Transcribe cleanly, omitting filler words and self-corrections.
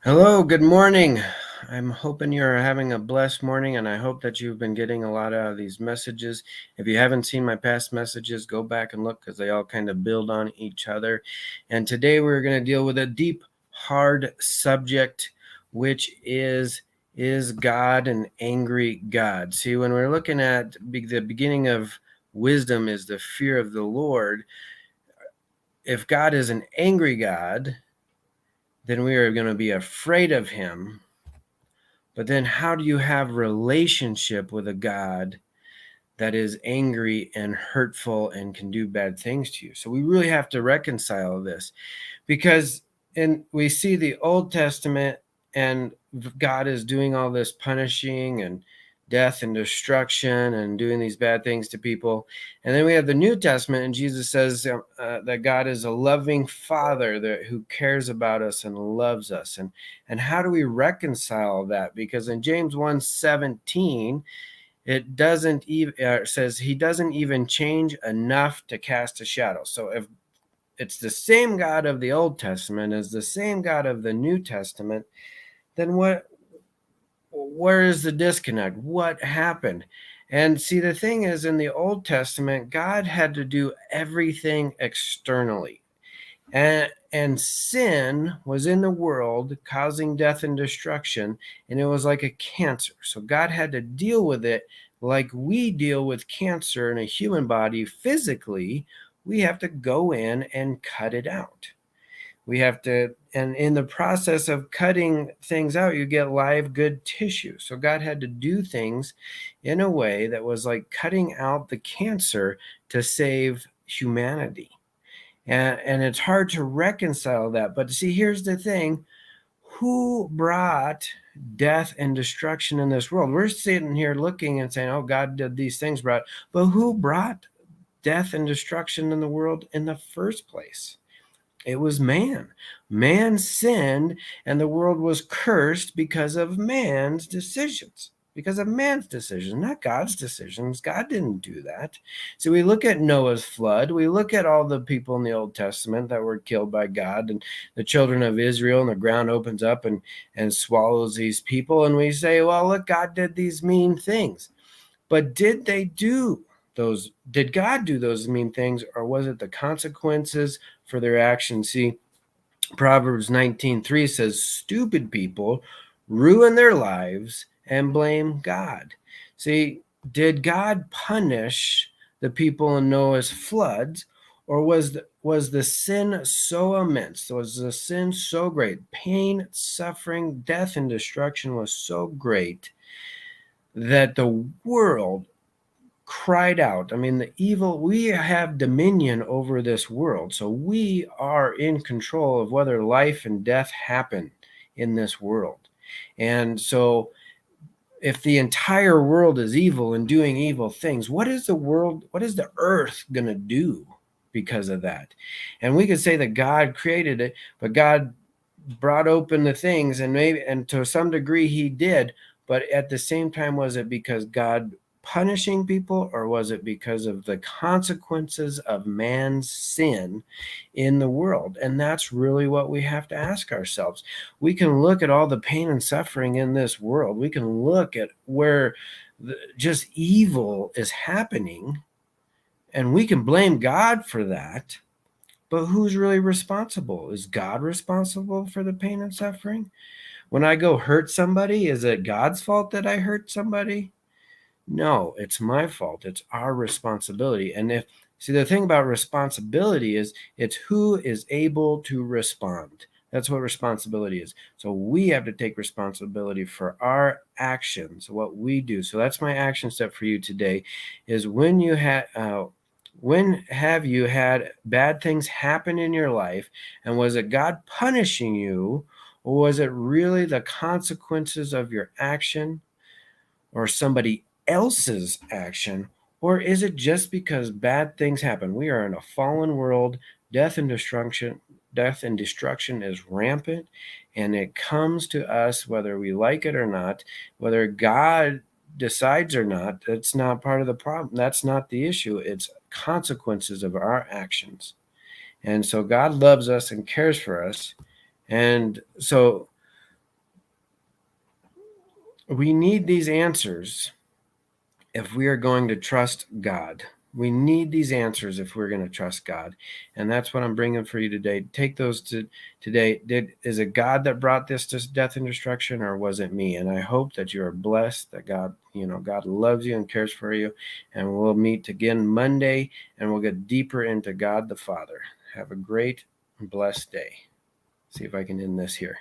Hello, good morning. I'm hoping you're having a blessed morning, and I hope that you've been getting a lot out of these messages. If you haven't seen my past messages, go back and look because they all kind of build on each other. And today we're going to deal with a deep, hard subject, which is God an angry God? See, when we're looking at the beginning of wisdom is the fear of the Lord. If God is an angry God, then we are going to be afraid of him. But then how do you have relationship with a God that is angry and hurtful and can do bad things to you? So we really have to reconcile this because we see the Old Testament and God is doing all this punishing and death and destruction and doing these bad things to people. And then we have the New Testament, and Jesus says that God is a loving Father who cares about us and loves us. And how do we reconcile that? Because in James 1:17, it doesn't even says he doesn't even change enough to cast a shadow. So if it's the same God of the Old Testament as the same God of the New Testament, then where is the disconnect? What happened? And see, the thing is, in the Old Testament, God had to do everything externally. And sin was in the world causing death and destruction, and it was like a cancer. So God had to deal with it like we deal with cancer in a human body physically. We have to go in and cut it out. We have to, and in the process of cutting things out, you get live, good tissue. So God had to do things in a way that was like cutting out the cancer to save humanity. And it's hard to reconcile that. But see, here's the thing: who brought death and destruction in this world? We're sitting here looking and saying, oh, God did these things, but who brought death and destruction in the world in the first place? It was man. Man sinned, and the world was cursed because of man's decisions. Because of man's decisions, not God's decisions. God didn't do that. So we look at Noah's flood. We look at all the people in the Old Testament that were killed by God and the children of Israel, and the ground opens up and swallows these people. And we say, well, look, God did these mean things. But did they do those? Did God do those mean things, or was it the consequences for their actions? See, Proverbs 19:3 says, stupid people ruin their lives and blame God. See, did God punish the people in Noah's floods, or was the sin so immense? Was the sin so great? Pain, suffering, death, and destruction was so great that the world cried out. I mean, the evil, we have dominion over this world. So we are in control of whether life and death happen in this world. And so if the entire world is evil and doing evil things, what is the earth going to do because of that? And we could say that God created it, but God brought open the things, and to some degree he did, but at the same time, was it because God punishing people, or was it because of the consequences of man's sin in the world? And that's really what we have to ask ourselves. We can look at all the pain and suffering in this world. We can look at where just evil is happening, and we can blame God for that. But who's really responsible? Is God responsible for the pain and suffering? When I go hurt somebody, is it God's fault that I hurt somebody? No, it's my fault. It's our responsibility. And the thing about responsibility is it's who is able to respond. That's what responsibility is. So we have to take responsibility for our actions, what we do. So that's my action step for you today: is when have you had bad things happen in your life, and was it God punishing you, or was it really the consequences of your action or somebody else's action? Or is it just because bad things happen? We are in a fallen world. Death and destruction is rampant, and it comes to us whether we like it or not, whether God decides or not. That's not part of the problem. That's not the issue. It's consequences of our actions. And so God loves us and cares for us. And so we need these answers if we are going to trust God. We need these answers if we're going to trust God. And that's what I'm bringing for you today. Take those to today. Is it God that brought this to death and destruction, or was it me? And I hope that you are blessed, that God loves you and cares for you. And we'll meet again Monday, and we'll get deeper into God the Father. Have a great and blessed day. See if I can end this here.